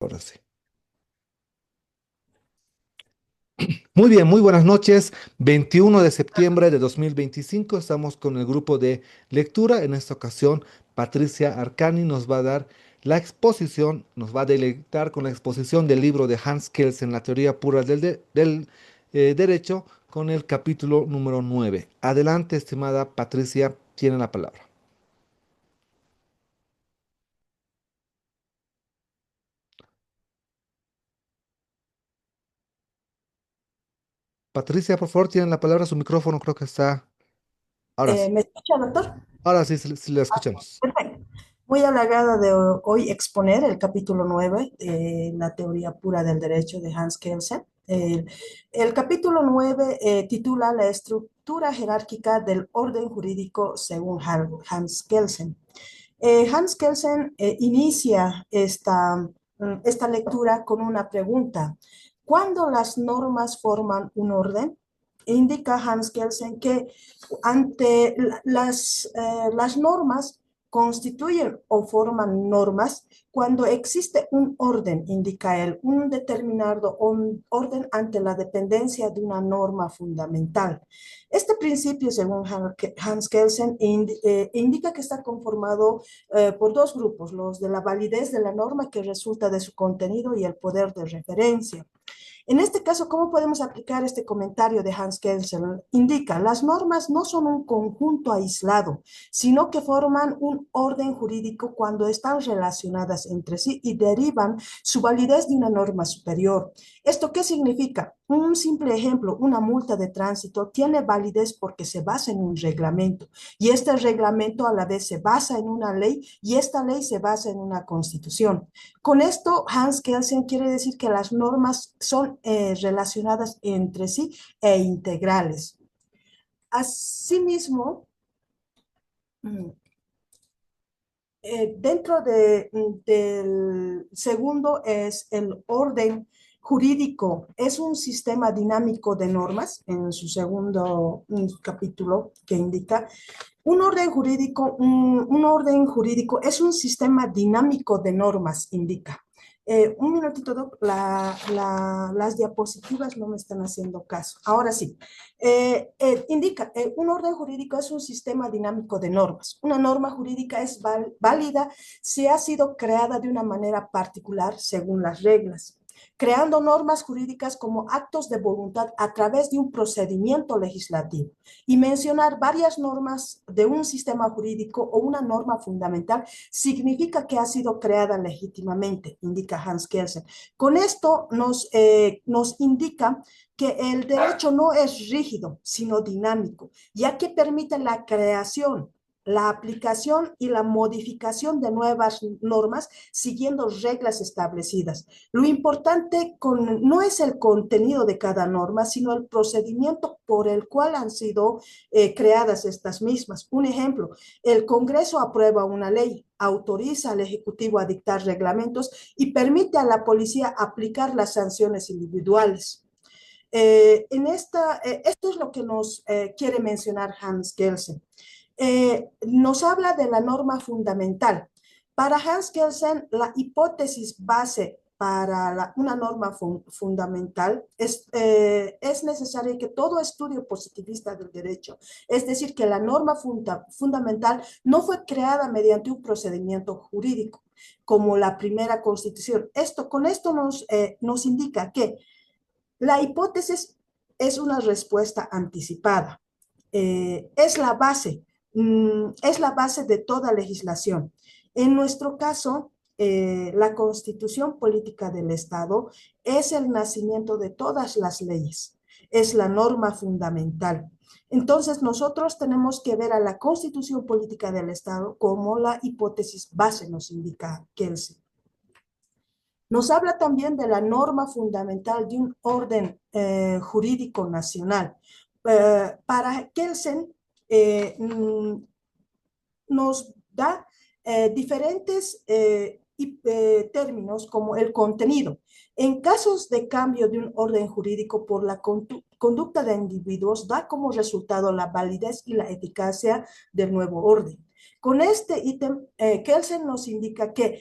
Ahora sí. Muy bien, muy buenas noches. 21 de septiembre de 2025 estamos con el grupo de lectura. En esta ocasión, Patricia Arcani nos va a dar la exposición, nos va a deleitar con la exposición del libro de Hans Kelsen, La teoría pura del derecho, con el capítulo número 9. Adelante, estimada Patricia, tiene la palabra. Patricia, por favor, tiene la palabra. Su micrófono creo que está. Ahora sí. ¿Me escucha, doctor? Ahora sí, sí la escuchamos. Perfecto. Muy halagada de hoy exponer el capítulo 9 de la teoría pura del derecho de Hans Kelsen. El capítulo 9 titula La estructura jerárquica del orden jurídico según Hans Kelsen. Hans Kelsen inicia esta lectura con una pregunta. ¿Cuándo las normas forman un orden? Indica Hans Kelsen que ante las normas constituyen o forman normas cuando existe un orden, indica él, un determinado orden ante la dependencia de una norma fundamental. Este principio, según Hans Kelsen, indica que está conformado por dos grupos, los de la validez de la norma que resulta de su contenido y el poder de referencia. En este caso, ¿cómo podemos aplicar este comentario de Hans Kelsen? Indica, las normas no son un conjunto aislado, sino que forman un orden jurídico cuando están relacionadas entre sí y derivan su validez de una norma superior. ¿Esto qué significa? Un simple ejemplo, una multa de tránsito tiene validez porque se basa en un reglamento y este reglamento a la vez se basa en una ley y esta ley se basa en una constitución. Con esto, Hans Kelsen quiere decir que las normas son relacionadas entre sí e integrales. Asimismo, mm, dentro del segundo es el orden jurídico. Es un sistema dinámico de normas en su segundo capítulo que indica un orden jurídico es un sistema dinámico de normas, indica. Un minutito, Doc, las diapositivas no me están haciendo caso. Ahora sí. Indica, un orden jurídico es un sistema dinámico de normas. Una norma jurídica es válida si ha sido creada de una manera particular según las reglas, creando normas jurídicas como actos de voluntad a través de un procedimiento legislativo. Y mencionar varias normas de un sistema jurídico o una norma fundamental significa que ha sido creada legítimamente, indica Hans Kelsen. Con esto nos indica que el derecho no es rígido, sino dinámico, ya que permite la creación, la aplicación y la modificación de nuevas normas siguiendo reglas establecidas. Lo importante no es el contenido de cada norma, sino el procedimiento por el cual han sido creadas estas mismas. Un ejemplo, el Congreso aprueba una ley, autoriza al Ejecutivo a dictar reglamentos y permite a la policía aplicar las sanciones individuales. Esto es lo que nos quiere mencionar Hans Kelsen. Nos habla de la norma fundamental. Para Hans Kelsen, la hipótesis base para una norma fundamental es necesario que todo estudio positivista del derecho, es decir, que la norma fundamental no fue creada mediante un procedimiento jurídico, como la primera constitución. Con esto nos indica que la hipótesis es una respuesta anticipada. Es la base de toda legislación. En nuestro caso, la constitución política del Estado es el nacimiento de todas las leyes, es la norma fundamental. Entonces, nosotros tenemos que ver a la constitución política del Estado como la hipótesis base, nos indica Kelsey. Nos habla también de la norma fundamental de un orden jurídico nacional. Para Kelsen nos da diferentes términos como el contenido. En casos de cambio de un orden jurídico por la conducta de individuos, da como resultado la validez y la eficacia del nuevo orden. Con este ítem, Kelsen nos indica que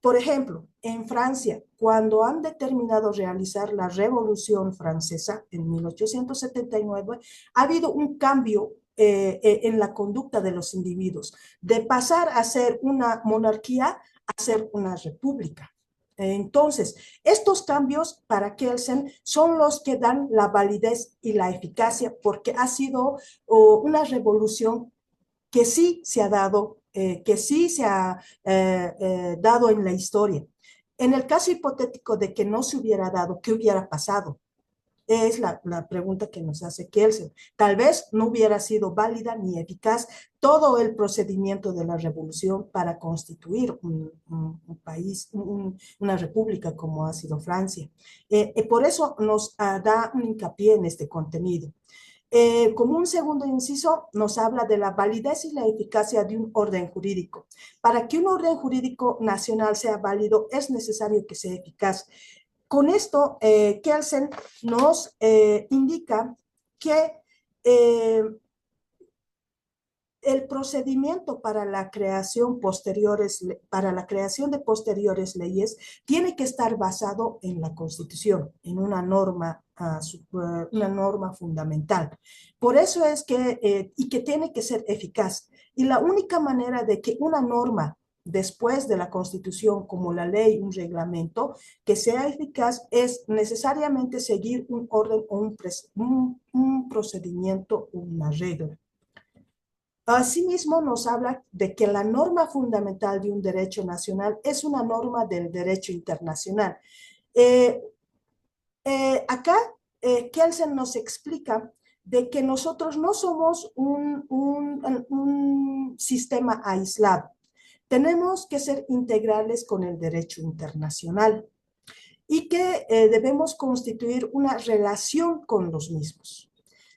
Por ejemplo, en Francia, cuando han determinado realizar la Revolución Francesa en 1879, ha habido un cambio en la conducta de los individuos, de pasar a ser una monarquía a ser una república. Entonces, estos cambios para Kelsen son los que dan la validez y la eficacia porque ha sido una revolución que sí se ha dado, que sí se ha dado en la historia. En el caso hipotético de que no se hubiera dado, ¿qué hubiera pasado? Es la pregunta que nos hace Kelsen. Tal vez no hubiera sido válida ni eficaz todo el procedimiento de la revolución para constituir un país, una república como ha sido Francia. Por eso nos da un hincapié en este contenido. Como un segundo inciso, nos habla de la validez y la eficacia de un orden jurídico. Para que un orden jurídico nacional sea válido, es necesario que sea eficaz. Con esto, Kelsen nos indica que el procedimiento para la creación para la creación de posteriores leyes tiene que estar basado en la Constitución, en una norma fundamental. Por eso es que, y que tiene que ser eficaz. Y la única manera de que una norma después de la Constitución, como la ley, un reglamento, que sea eficaz, es necesariamente seguir un orden o un procedimiento, una regla. Asimismo, nos habla de que la norma fundamental de un derecho nacional es una norma del derecho internacional. Eh, Acá, Kelsen nos explica de que nosotros no somos un sistema aislado. Tenemos que ser integrales con el derecho internacional y que debemos constituir una relación con los mismos.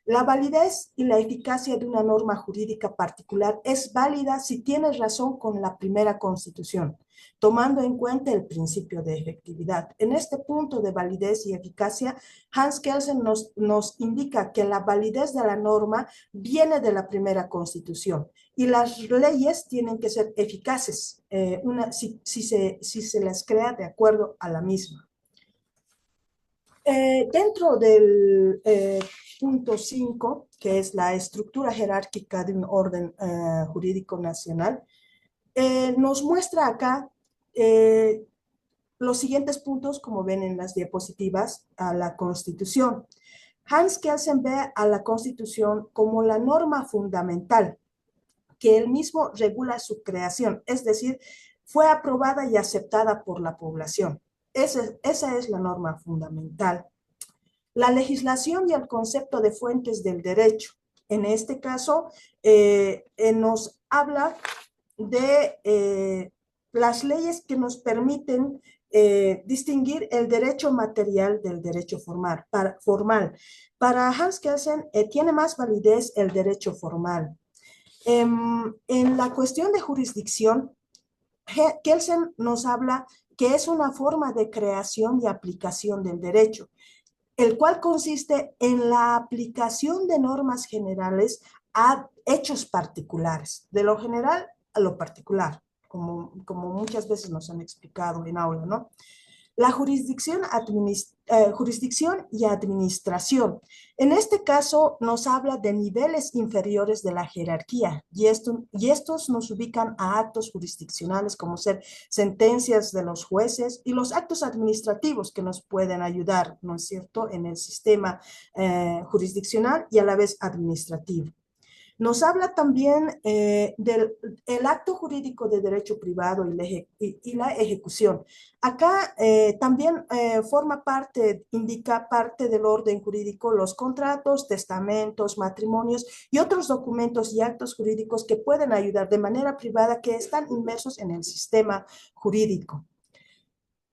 La validez y la eficacia de una norma jurídica particular es válida si tiene razón con la primera Constitución, tomando en cuenta el principio de efectividad. En este punto de validez y eficacia, Hans Kelsen nos indica que la validez de la norma viene de la primera Constitución y las leyes tienen que ser eficaces si se las crea de acuerdo a la misma. Dentro del punto 5, que es la estructura jerárquica de un orden jurídico nacional, nos muestra acá eh, los siguientes puntos, como ven en las diapositivas, a la Constitución. Hans Kelsen ve a la Constitución como la norma fundamental que él mismo regula su creación, es decir, fue aprobada y aceptada por la población. Esa es la norma fundamental. La legislación y el concepto de fuentes del derecho. En este caso, nos habla de las leyes que nos permiten distinguir el derecho material del derecho formal. Para Hans Kelsen tiene más validez el derecho formal. En la cuestión de jurisdicción, Kelsen nos habla que es una forma de creación y aplicación del derecho, el cual consiste en la aplicación de normas generales a hechos particulares, de lo general a lo particular, como muchas veces nos han explicado en aula, ¿no? La jurisdicción y administración. En este caso nos habla de niveles inferiores de la jerarquía y estos nos ubican a actos jurisdiccionales como ser sentencias de los jueces y los actos administrativos que nos pueden ayudar, ¿no es cierto?, en el sistema jurisdiccional y a la vez administrativo. Nos habla también del el acto jurídico de derecho privado y la ejecución. Acá también forma parte, indica parte del orden jurídico los contratos, testamentos, matrimonios y otros documentos y actos jurídicos que pueden ayudar de manera privada que están inmersos en el sistema jurídico.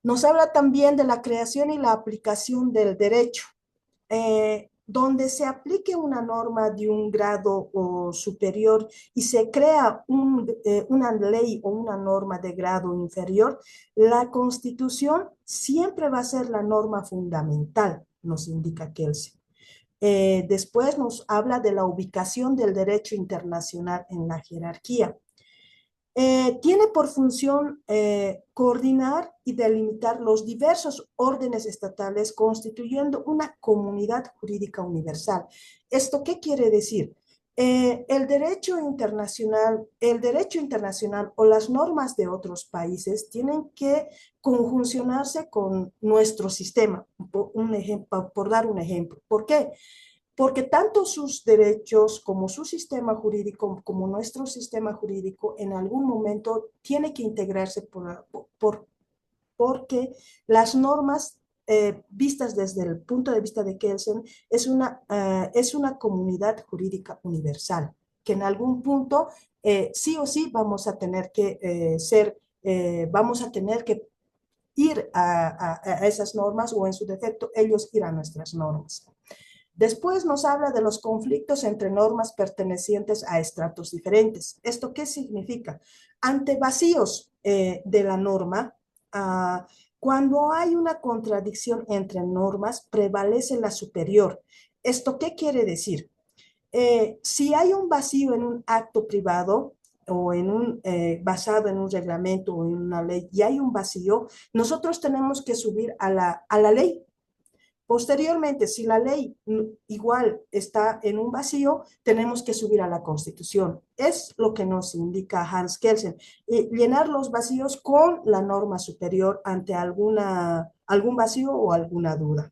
Nos habla también de la creación y la aplicación del derecho. Donde se aplique una norma de un grado o superior y se crea una ley o una norma de grado inferior, la Constitución siempre va a ser la norma fundamental, nos indica Kelsen. Después nos habla de la ubicación del derecho internacional en la jerarquía. Tiene por función coordinar y delimitar los diversos órdenes estatales constituyendo una comunidad jurídica universal. ¿Esto qué quiere decir? El derecho internacional o las normas de otros países tienen que conjuncionarse con nuestro sistema, por dar un ejemplo. ¿Por qué? Porque tanto sus derechos como su sistema jurídico, como nuestro sistema jurídico, en algún momento tiene que integrarse porque las normas vistas desde el punto de vista de Kelsen es una comunidad jurídica universal, que en algún punto sí o sí vamos a tener que vamos a tener que ir a esas normas o en su defecto ellos ir a nuestras normas. Después nos habla de los conflictos entre normas pertenecientes a estratos diferentes. ¿Esto qué significa? Ante vacíos de la norma, cuando hay una contradicción entre normas, prevalece la superior. ¿Esto qué quiere decir? Si hay un vacío en un acto privado o basado en un reglamento o en una ley y hay un vacío, nosotros tenemos que subir a la ley. Posteriormente, si la ley igual está en un vacío, tenemos que subir a la Constitución. Es lo que nos indica Hans Kelsen. Llenar los vacíos con la norma superior ante algún vacío o alguna duda.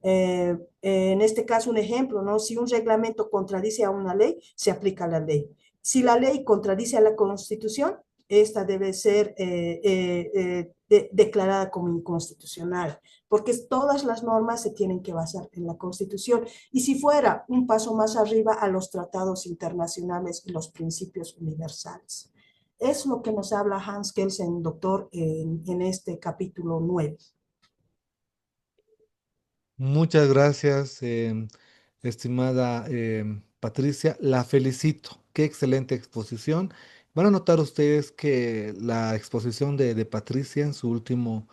En este caso, un ejemplo, ¿no? Si un reglamento contradice a una ley, se aplica la ley. Si la ley contradice a la Constitución, esta debe ser declarada como inconstitucional, porque todas las normas se tienen que basar en la Constitución. Y si fuera un paso más arriba a los tratados internacionales y los principios universales. Es lo que nos habla Hans Kelsen, doctor, en este capítulo 9. Muchas gracias, estimada Patricia. La felicito. Qué excelente exposición. Van a notar ustedes que la exposición de Patricia en su última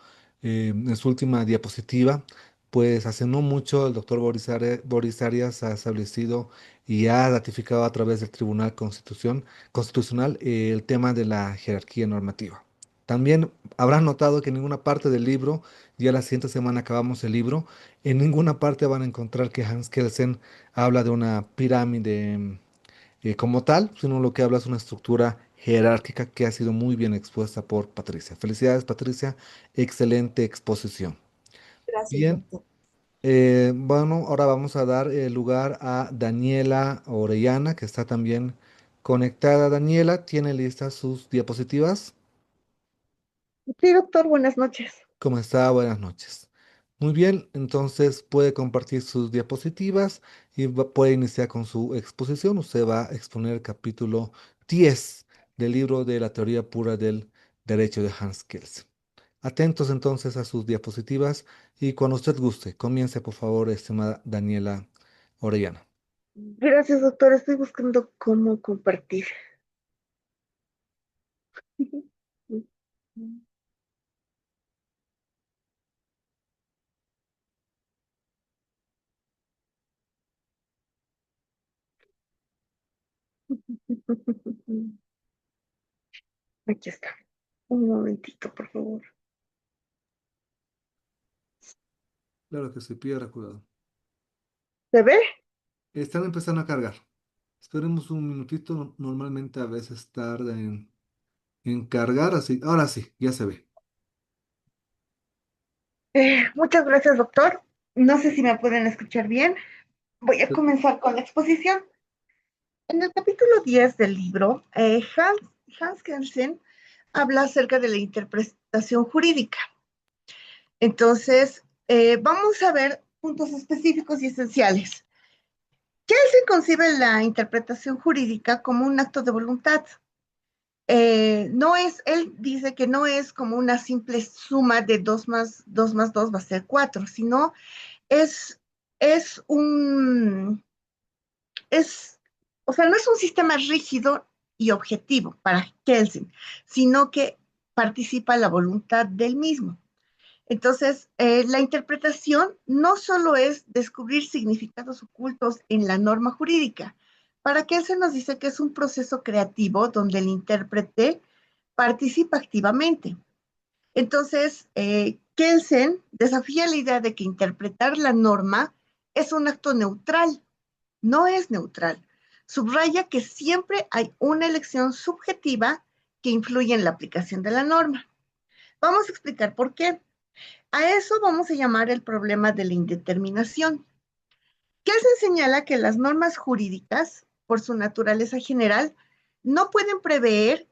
diapositiva, pues hace no mucho el doctor Boris Arias ha establecido y ha ratificado a través del Constitucional el tema de la jerarquía normativa. También habrán notado que en ninguna parte del libro, ya la siguiente semana acabamos el libro, en ninguna parte van a encontrar que Hans Kelsen habla de una pirámide como tal, sino lo que habla es una estructura jerárquica que ha sido muy bien expuesta por Patricia. Felicidades, Patricia. Excelente exposición. Gracias, Bien, doctor. bueno, ahora vamos a dar lugar a Daniela Orellana, que está también conectada. Daniela, ¿tiene listas sus diapositivas? Sí, doctor, buenas noches. ¿Cómo está? Buenas noches. Muy bien, entonces puede compartir sus diapositivas y puede iniciar con su exposición. Usted va a exponer el capítulo 10 del libro de la teoría pura del derecho de Hans Kelsen. Atentos entonces a sus diapositivas y cuando usted guste, comience por favor, estimada Daniela Orellana. Gracias, doctor. Estoy buscando cómo compartir. Aquí está. Un momentito, por favor. Claro que se pida cuidado. ¿Se ve? Están empezando a cargar. Esperemos un minutito, normalmente a veces tarda en cargar, así. Ahora sí, ya se ve. Muchas gracias, doctor. No sé si me pueden escuchar bien. Voy a comenzar con la exposición. En el capítulo 10 del libro, Hans Kelsen habla acerca de la interpretación jurídica. Entonces, vamos a ver puntos específicos y esenciales. Kelsen concibe la interpretación jurídica como un acto de voluntad. Él dice que no es como una simple suma de 2 más 2 va a ser 4, sino es, es un, es, o sea, no es un sistema rígido y objetivo para Kelsen, sino que participa la voluntad del mismo. Entonces, la interpretación no solo es descubrir significados ocultos en la norma jurídica. Para Kelsen nos dice que es un proceso creativo donde el intérprete participa activamente. Entonces, Kelsen desafía la idea de que interpretar la norma es un acto neutral. No es neutral. Subraya que siempre hay una elección subjetiva que influye en la aplicación de la norma. Vamos a explicar por qué. A eso vamos a llamar el problema de la indeterminación. Kelsen señala que las normas jurídicas, por su naturaleza general, no pueden prever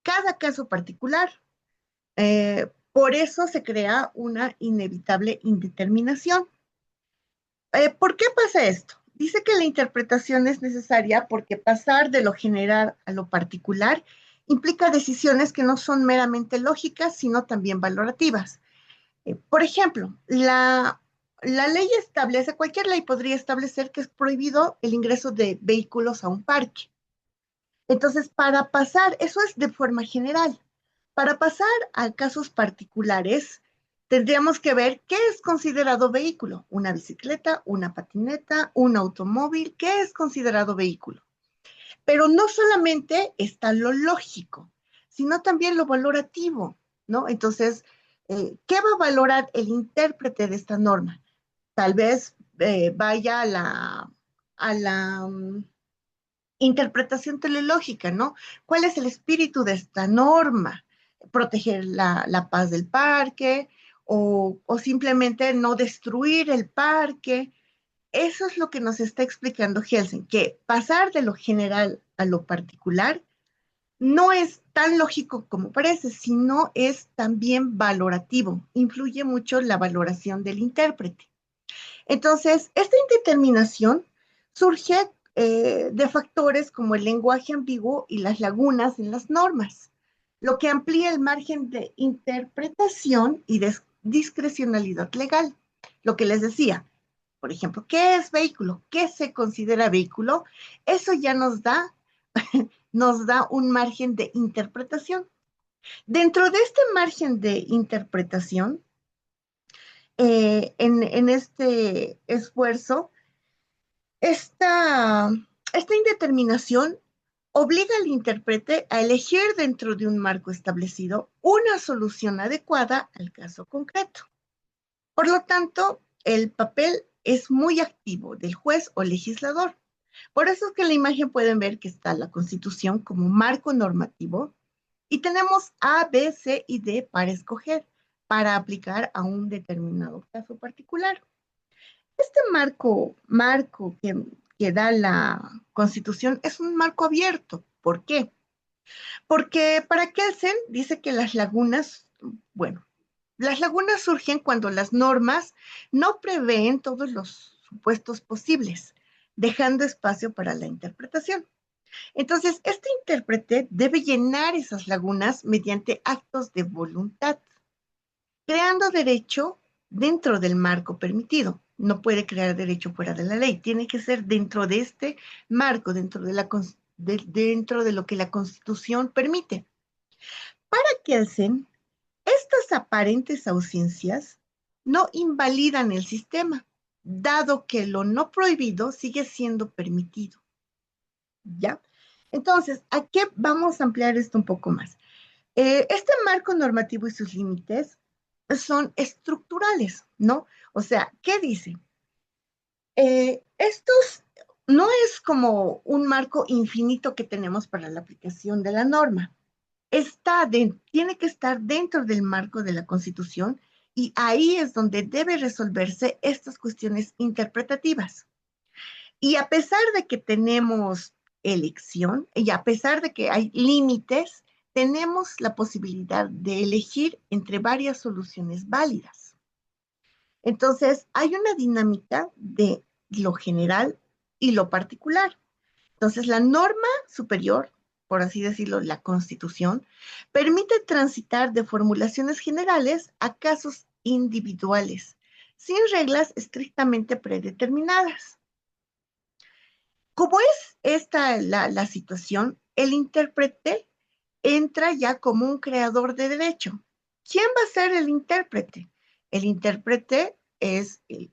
cada caso particular. Por eso se crea una inevitable indeterminación. ¿Por qué pasa esto? Dice que la interpretación es necesaria porque pasar de lo general a lo particular implica decisiones que no son meramente lógicas, sino también valorativas. Por ejemplo, la ley establece, cualquier ley podría establecer que es prohibido el ingreso de vehículos a un parque. Entonces, para pasar, eso es de forma general. Para pasar a casos particulares, tendríamos que ver qué es considerado vehículo. Una bicicleta, una patineta, un automóvil, ¿qué es considerado vehículo? Pero no solamente está lo lógico, sino también lo valorativo, ¿no? Entonces, ¿qué va a valorar el intérprete de esta norma? Tal vez vaya a la interpretación teleológica, ¿no? ¿Cuál es el espíritu de esta norma? ¿Proteger la paz del parque o simplemente no destruir el parque? Eso es lo que nos está explicando Helsen, que pasar de lo general a lo particular no es tan lógico como parece, sino es también valorativo. Influye mucho la valoración del intérprete. Entonces, esta indeterminación surge de factores como el lenguaje ambiguo y las lagunas en las normas, lo que amplía el margen de interpretación y de discrecionalidad legal. Lo que les decía, por ejemplo, ¿qué es vehículo? ¿Qué se considera vehículo? Eso ya nos da un margen de interpretación. Dentro de este margen de interpretación, en este esfuerzo, esta, esta indeterminación obliga al intérprete a elegir dentro de un marco establecido una solución adecuada al caso concreto. Por lo tanto, el papel es muy activo del juez o legislador. Por eso es que en la imagen pueden ver que está la Constitución como marco normativo y tenemos A, B, C y D para escoger, para aplicar a un determinado caso particular. Este marco que da la Constitución es un marco abierto. ¿Por qué? Porque para Kelsen dice que las lagunas, bueno, las lagunas surgen cuando las normas no prevén todos los supuestos posibles, dejando espacio para la interpretación. Entonces, este intérprete debe llenar esas lagunas mediante actos de voluntad, creando derecho dentro del marco permitido. No puede crear derecho fuera de la ley, tiene que ser dentro de este marco, dentro de lo que la Constitución permite. Para Kelsen, estas aparentes ausencias no invalidan el sistema, dado que lo no prohibido sigue siendo permitido. ¿Ya? Entonces, ¿a qué vamos a ampliar esto un poco más? Este marco normativo y sus límites son estructurales, ¿no? O sea, ¿qué dice? Estos no es como un marco infinito que tenemos para la aplicación de la norma. Tiene que estar dentro del marco de la Constitución y ahí es donde debe resolverse estas cuestiones interpretativas. Y a pesar de que tenemos elección y a pesar de que hay límites, tenemos la posibilidad de elegir entre varias soluciones válidas. Entonces, hay una dinámica de lo general y lo particular. Entonces, la norma superior, por así decirlo, la Constitución, permite transitar de formulaciones generales a casos individuales, sin reglas estrictamente predeterminadas. Como es esta la situación, el intérprete entra ya como un creador de derecho. ¿Quién va a ser el intérprete? El intérprete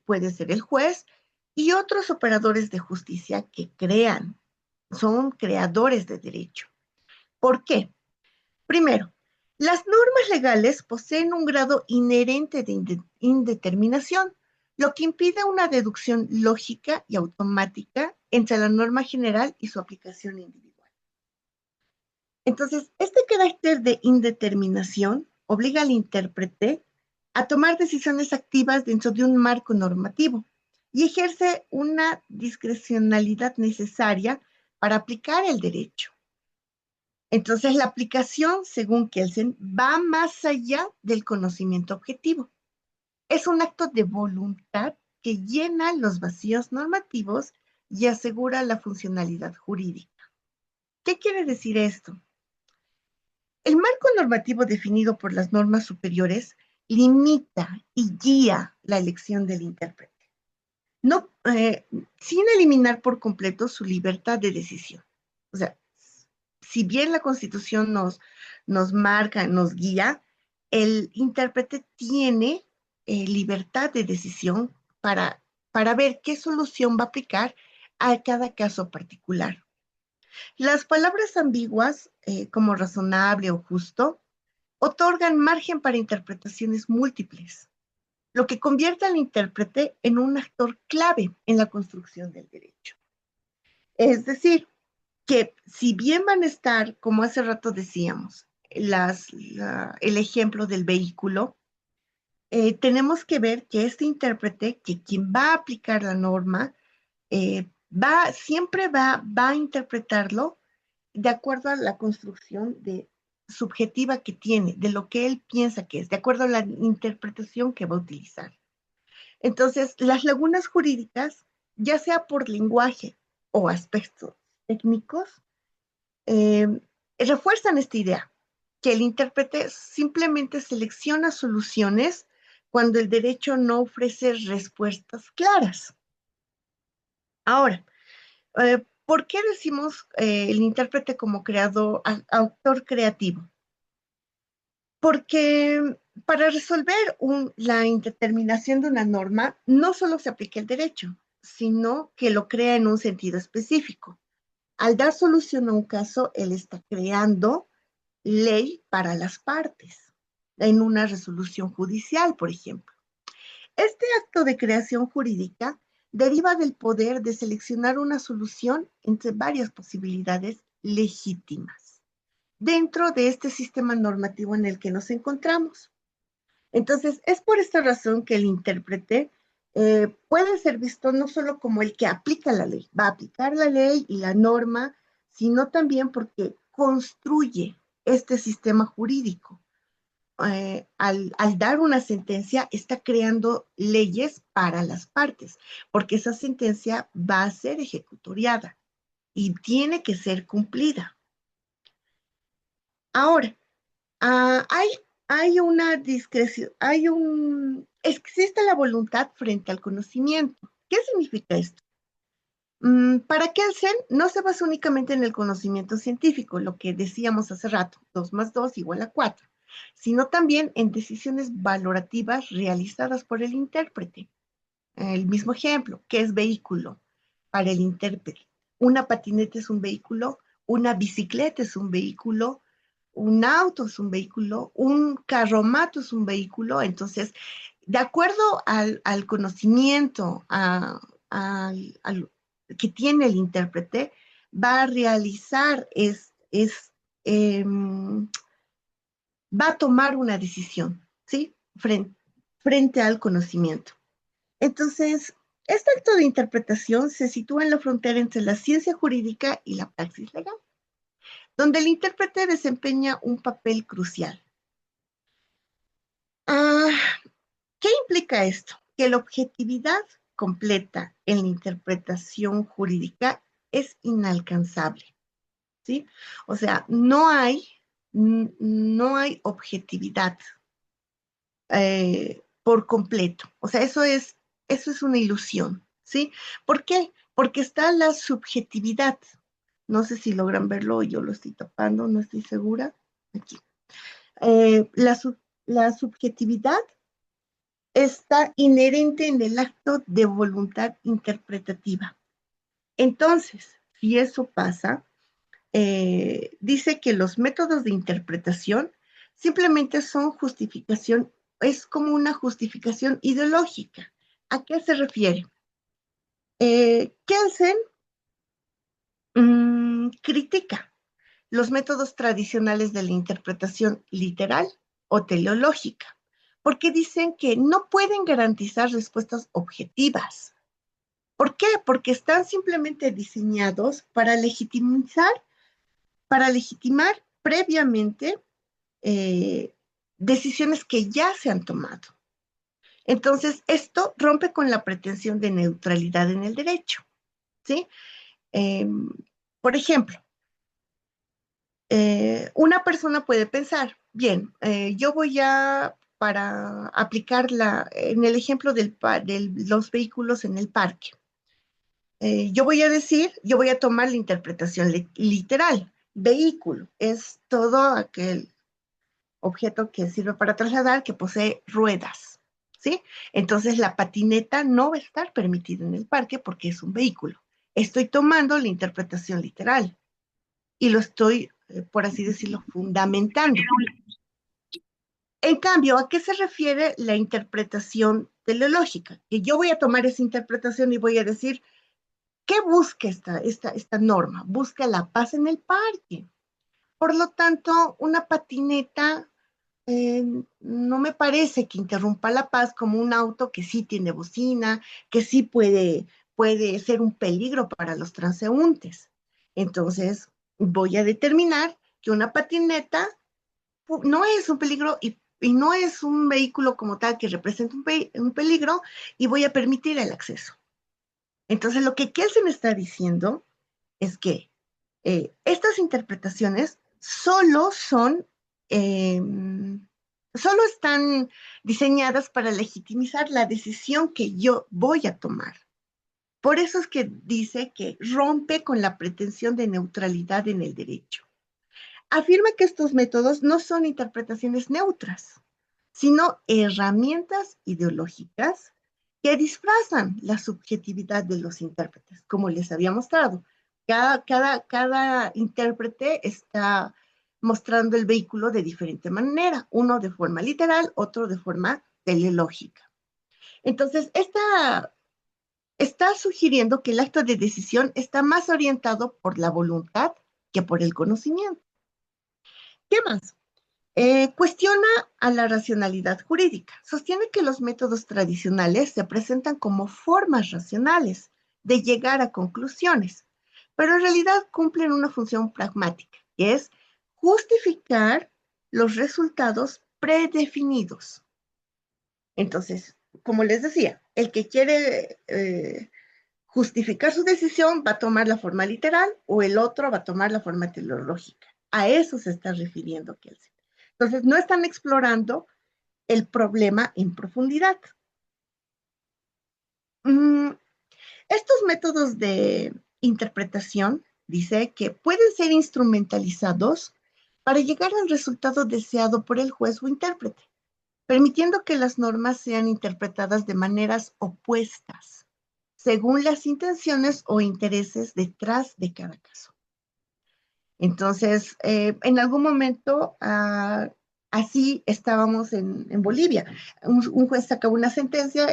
puede ser el juez y otros operadores de justicia que son creadores de derecho. ¿Por qué? Primero, las normas legales poseen un grado inherente de indeterminación, lo que impide una deducción lógica y automática entre la norma general y su aplicación individual. Entonces, este carácter de indeterminación obliga al intérprete a tomar decisiones activas dentro de un marco normativo y ejerce una discrecionalidad necesaria para aplicar el derecho. Entonces, la aplicación, según Kelsen, va más allá del conocimiento objetivo. Es un acto de voluntad que llena los vacíos normativos y asegura la funcionalidad jurídica. ¿Qué quiere decir esto? El marco normativo definido por las normas superiores limita y guía la elección del intérprete, no, sin eliminar por completo su libertad de decisión. O sea, si bien la Constitución nos marca, nos guía, el intérprete tiene libertad de decisión para ver qué solución va a aplicar a cada caso particular. Las palabras ambiguas, como razonable o justo, otorgan margen para interpretaciones múltiples, lo que convierte al intérprete en un actor clave en la construcción del derecho. Es decir, que si bien van a estar, como hace rato decíamos, el ejemplo del vehículo, tenemos que ver que este intérprete, que quien va a aplicar la norma, siempre va a interpretarlo de acuerdo a la construcción subjetiva que tiene, de lo que él piensa que es, de acuerdo a la interpretación que va a utilizar. Entonces, las lagunas jurídicas, ya sea por lenguaje o aspectos técnicos, refuerzan esta idea, que el intérprete simplemente selecciona soluciones cuando el derecho no ofrece respuestas claras. Ahora, ¿por qué decimos el intérprete como creador, autor creativo? Porque para resolver la indeterminación de una norma, no solo se aplica el derecho, sino que lo crea en un sentido específico. Al dar solución a un caso, él está creando ley para las partes, en una resolución judicial, por ejemplo. Este acto de creación jurídica deriva del poder de seleccionar una solución entre varias posibilidades legítimas dentro de este sistema normativo en el que nos encontramos. Entonces, es por esta razón que el intérprete puede ser visto no solo como el que aplica la ley, va a aplicar la ley y la norma, sino también porque construye este sistema jurídico. Al dar una sentencia, está creando leyes para las partes, porque esa sentencia va a ser ejecutoriada y tiene que ser cumplida. Ahora, hay una discreción, existe la voluntad frente al conocimiento. ¿Qué significa esto? Para Kelsen no se basa únicamente en el conocimiento científico, lo que decíamos hace rato, 2 más 2 igual a 4, sino también en decisiones valorativas realizadas por el intérprete. El mismo ejemplo, ¿qué es vehículo? Para el intérprete, una patineta es un vehículo, una bicicleta es un vehículo, un auto es un vehículo, un carromato es un vehículo. Entonces, de acuerdo al conocimiento que tiene el intérprete, va a realizar, eh, va a tomar una decisión, ¿sí? Frente al conocimiento. Entonces, este acto de interpretación se sitúa en la frontera entre la ciencia jurídica y la praxis legal, donde el intérprete desempeña un papel crucial. Ah, ¿qué implica esto? Que la objetividad completa en la interpretación jurídica es inalcanzable, ¿sí? O sea, no hay objetividad por completo. O sea, eso es una ilusión, ¿sí? ¿Por qué? Porque está la subjetividad. No sé si logran verlo, yo lo estoy tapando, no estoy segura. Aquí. La subjetividad está inherente en el acto de voluntad interpretativa. Entonces, si eso pasa, dice que los métodos de interpretación simplemente son justificación, es como una justificación ideológica. ¿A qué se refiere? Kelsen critica los métodos tradicionales de la interpretación literal o teleológica, porque dicen que no pueden garantizar respuestas objetivas. ¿Por qué? Porque están simplemente diseñados para legitimar previamente eh, decisiones que ya se han tomado. Entonces, esto rompe con la pretensión de neutralidad en el derecho, ¿sí? Eh, por ejemplo, una persona puede pensar, bien, yo voy a, para aplicarla en el ejemplo de los vehículos en el parque, yo voy a decir, yo voy a tomar la interpretación literal. Vehículo es todo aquel objeto que sirve para trasladar que posee ruedas, ¿sí? Entonces la patineta no va a estar permitida en el parque porque es un vehículo. Estoy tomando la interpretación literal y lo estoy, por así decirlo, fundamentando. En cambio, ¿a qué se refiere la interpretación teleológica? Que yo voy a tomar esa interpretación y voy a decir, ¿qué busca esta norma? Busca la paz en el parque. Por lo tanto, una patineta no me parece que interrumpa la paz como un auto que sí tiene bocina, que sí puede ser un peligro para los transeúntes. Entonces, voy a determinar que una patineta no es un peligro y no es un vehículo como tal que representa un peligro y voy a permitir el acceso. Entonces, lo que Kelsen está diciendo es que estas interpretaciones eh, solo están diseñadas para legitimizar la decisión que yo voy a tomar. Por eso es que dice que rompe con la pretensión de neutralidad en el derecho. Afirma que estos métodos no son interpretaciones neutras, sino herramientas ideológicas que disfrazan la subjetividad de los intérpretes, como les había mostrado. Cada intérprete está mostrando el vehículo de diferente manera, uno de forma literal, otro de forma teleológica. Entonces, está sugiriendo que el acto de decisión está más orientado por la voluntad que por el conocimiento. ¿Qué más? Cuestiona a la racionalidad jurídica. Sostiene que los métodos tradicionales se presentan como formas racionales de llegar a conclusiones, pero en realidad cumplen una función pragmática, que es justificar los resultados predefinidos. Entonces, como les decía, el que quiere justificar su decisión va a tomar la forma literal o el otro va a tomar la forma teleológica. A eso se está refiriendo Kelsen. Entonces, no están explorando el problema en profundidad. Estos métodos de interpretación, dice, que pueden ser instrumentalizados para llegar al resultado deseado por el juez o intérprete, permitiendo que las normas sean interpretadas de maneras opuestas, según las intenciones o intereses detrás de cada caso. Entonces, en algún momento, así estábamos en Bolivia. Un juez sacaba una sentencia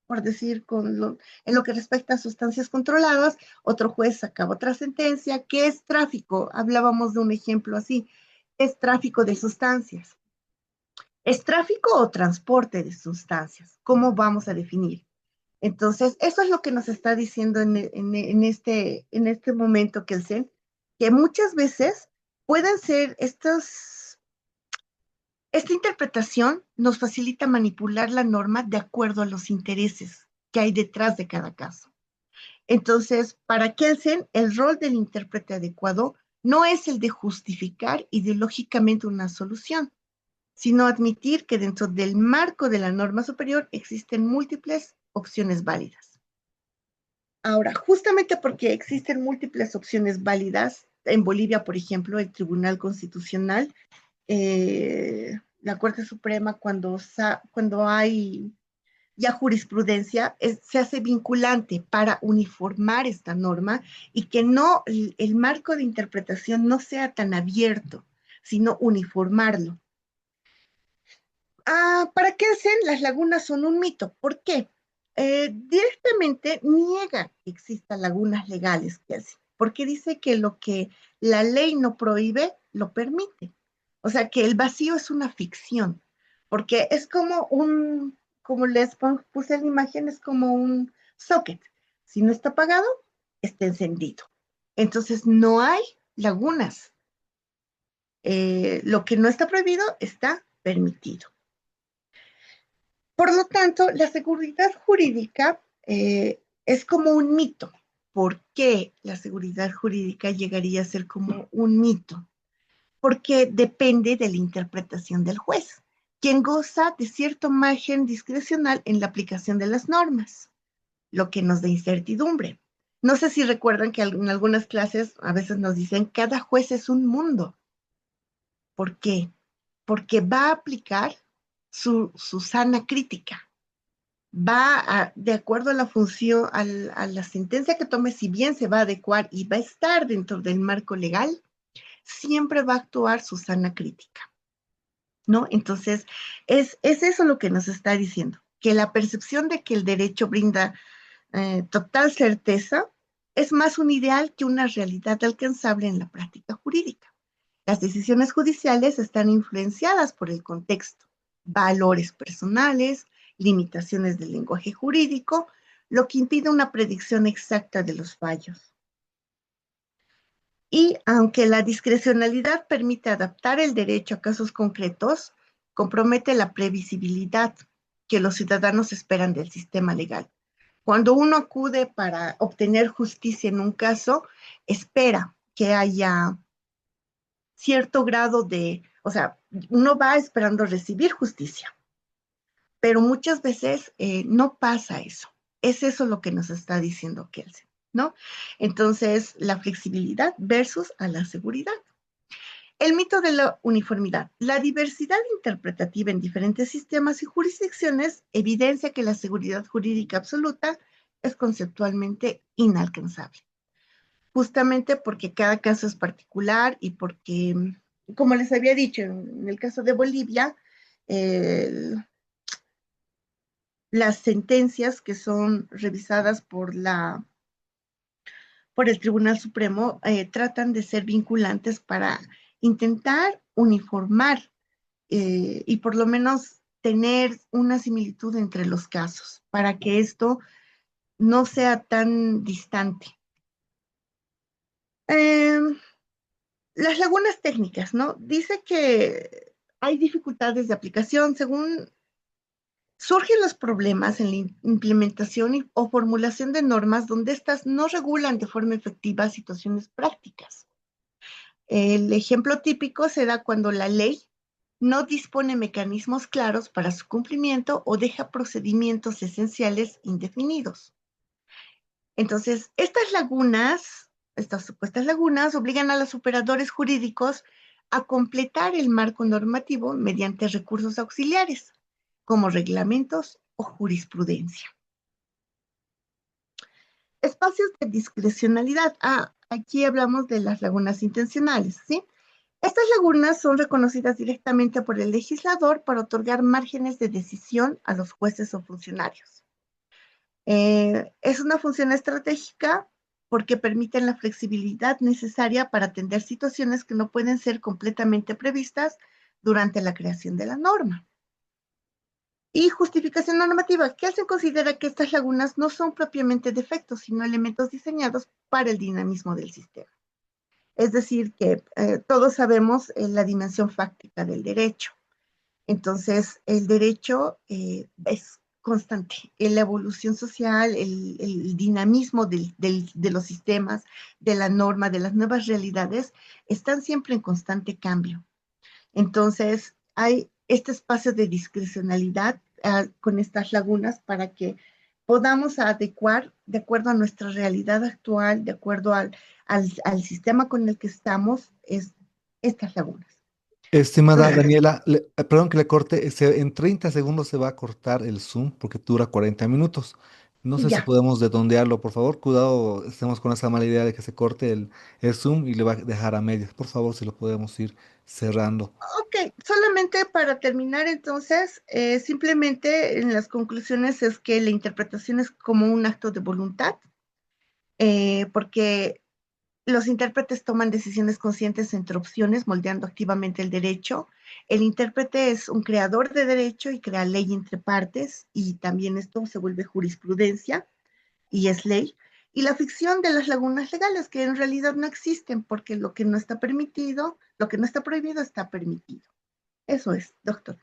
por decir, en lo que respecta a sustancias controladas, otro juez sacaba otra sentencia. ¿Qué es tráfico? Hablábamos de un ejemplo así. Es tráfico de sustancias. ¿Es tráfico o transporte de sustancias? ¿Cómo vamos a definir? Entonces, eso es lo que nos está diciendo en este momento, Kelsen, que muchas veces pueden ser esta interpretación nos facilita manipular la norma de acuerdo a los intereses que hay detrás de cada caso. Entonces, para Kelsen, el rol del intérprete adecuado no es el de justificar ideológicamente una solución, sino admitir que dentro del marco de la norma superior existen múltiples opciones válidas. Ahora, justamente porque existen múltiples opciones válidas, en Bolivia, por ejemplo, el Tribunal Constitucional, la Corte Suprema, cuando hay ya jurisprudencia se hace vinculante para uniformar esta norma y que no, el marco de interpretación no sea tan abierto, sino uniformarlo. ¿Para qué hacen? Las lagunas son un mito. ¿Por qué? Directamente niega que existan lagunas legales que hacen, porque dice que lo que la ley no prohíbe, lo permite. O sea, que el vacío es una ficción, porque es como les puse la imagen, es como un socket. Si no está apagado, está encendido. Entonces, no hay lagunas. Lo que no está prohibido está permitido. Por lo tanto, la seguridad jurídica es como un mito. ¿Por qué la seguridad jurídica llegaría a ser como un mito? Porque depende de la interpretación del juez, quien goza de cierto margen discrecional en la aplicación de las normas, lo que nos da incertidumbre. No sé si recuerdan que en algunas clases a veces nos dicen, cada juez es un mundo. ¿Por qué? Porque va a aplicar su sana crítica, de acuerdo a la función, a la sentencia que tome, si bien se va a adecuar y va a estar dentro del marco legal, siempre va a actuar su sana crítica, ¿no? Entonces, es eso lo que nos está diciendo, que la percepción de que el derecho brinda total certeza es más un ideal que una realidad alcanzable en la práctica jurídica. Las decisiones judiciales están influenciadas por el contexto, valores personales, limitaciones del lenguaje jurídico, lo que impide una predicción exacta de los fallos. Y aunque la discrecionalidad permite adaptar el derecho a casos concretos, compromete la previsibilidad que los ciudadanos esperan del sistema legal. Cuando uno acude para obtener justicia en un caso, espera que haya cierto grado o sea, uno va esperando recibir justicia, pero muchas veces no pasa eso. Es eso lo que nos está diciendo Kelsen, ¿no? Entonces, la flexibilidad versus a la seguridad. El mito de la uniformidad. La diversidad interpretativa en diferentes sistemas y jurisdicciones evidencia que la seguridad jurídica absoluta es conceptualmente inalcanzable, justamente porque cada caso es particular y porque, como les había dicho, en el caso de Bolivia, el, las sentencias que son revisadas por el Tribunal Supremo tratan de ser vinculantes para intentar uniformar y por lo menos tener una similitud entre los casos para que esto no sea tan distante. Eh, las lagunas técnicas, ¿no? Dice que hay dificultades de aplicación según surgen los problemas en la implementación o formulación de normas donde éstas no regulan de forma efectiva situaciones prácticas. El ejemplo típico se da cuando la ley no dispone mecanismos claros para su cumplimiento o deja procedimientos esenciales indefinidos. Entonces, estas supuestas lagunas, obligan a los operadores jurídicos a completar el marco normativo mediante recursos auxiliares, como reglamentos o jurisprudencia. Espacios de discrecionalidad. Aquí hablamos de las lagunas intencionales, ¿sí? Estas lagunas son reconocidas directamente por el legislador para otorgar márgenes de decisión a los jueces o funcionarios. Es una función estratégica porque permiten la flexibilidad necesaria para atender situaciones que no pueden ser completamente previstas durante la creación de la norma. Y justificación normativa, que se considera que estas lagunas no son propiamente defectos, sino elementos diseñados para el dinamismo del sistema. Es decir, que todos sabemos la dimensión fáctica del derecho. Entonces, el derecho es constante. La evolución social, el dinamismo de los sistemas, de la norma, de las nuevas realidades, están siempre en constante cambio. Entonces, hay este espacio de discrecionalidad con estas lagunas para que podamos adecuar de acuerdo a nuestra realidad actual, de acuerdo al sistema con el que estamos, estas lagunas. Estimada Daniela, perdón que le corte, en 30 segundos se va a cortar el Zoom porque dura 40 minutos. No sé si Ya. podemos redondearlo, por favor. Cuidado, estemos con esa mala idea de que se corte el Zoom y le va a dejar a medias. Por favor, si lo podemos ir cerrando. Ok, solamente para terminar entonces, simplemente en las conclusiones es que la interpretación es como un acto de voluntad, porque los intérpretes toman decisiones conscientes entre opciones, moldeando activamente el derecho. El intérprete es un creador de derecho y crea ley entre partes, y también esto se vuelve jurisprudencia y es ley. Y la ficción de las lagunas legales, que en realidad no existen, porque lo que no está permitido, lo que no está prohibido está permitido. Eso es, doctor.